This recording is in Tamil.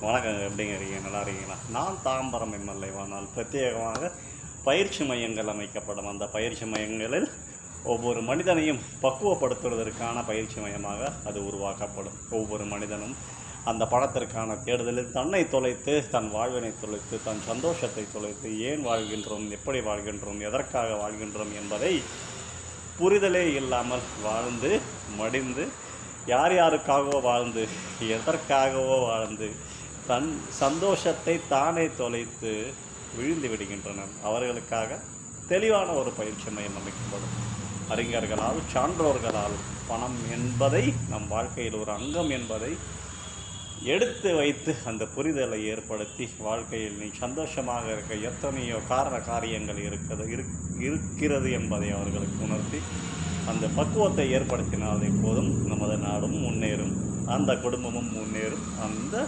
வணக்கங்க. எப்படிங்க இருக்கீங்க? நல்லா இருக்கீங்களா? நான் தாம்பரம் எம்எல்ஏ. ஆனால் பிரத்யேகமாக பயிற்சி மையங்கள் அமைக்கப்படும். அந்த பயிற்சி மையங்களில் ஒவ்வொரு மனிதனையும் பக்குவப்படுத்துவதற்கான பயிற்சி மையமாக அது உருவாக்கப்படும். ஒவ்வொரு மனிதனும் அந்த பணத்திற்கான தேடுதலில் தன்னை தொலைத்து, தன் வாழ்வினை தொலைத்து, தன் சந்தோஷத்தை தொலைத்து, ஏன் வாழ்கின்றோம், எப்படி வாழ்கின்றோம், எதற்காக வாழ்கின்றோம் என்பதை புரிதலே இல்லாமல் வாழ்ந்து மடிந்து, யார் யாருக்காகவோ வாழ்ந்து, எதற்காகவோ வாழ்ந்து, தன் சந்தோஷத்தை தானே தொலைத்து விழுந்து விடுகின்றனர். அவர்களுக்காக தெளிவான ஒரு பயிற்சி மையம் அமைக்கப்படும். அறிஞர்களால், சான்றோர்களால் பணம் என்பதை நம் வாழ்க்கையில் ஒரு அங்கம் என்பதை எடுத்து வைத்து அந்த புரிதலை ஏற்படுத்தி வாழ்க்கையில் நீ சந்தோஷமாக இருக்க எத்தனையோ காரியங்கள் இருக்கிறது என்பதை அவர்களுக்கு உணர்த்தி அந்த பக்குவத்தை ஏற்படுத்தினால் எப்போதும் நமது நாடும் முன்னேறும், அந்த குடும்பமும் முன்னேறும், அந்த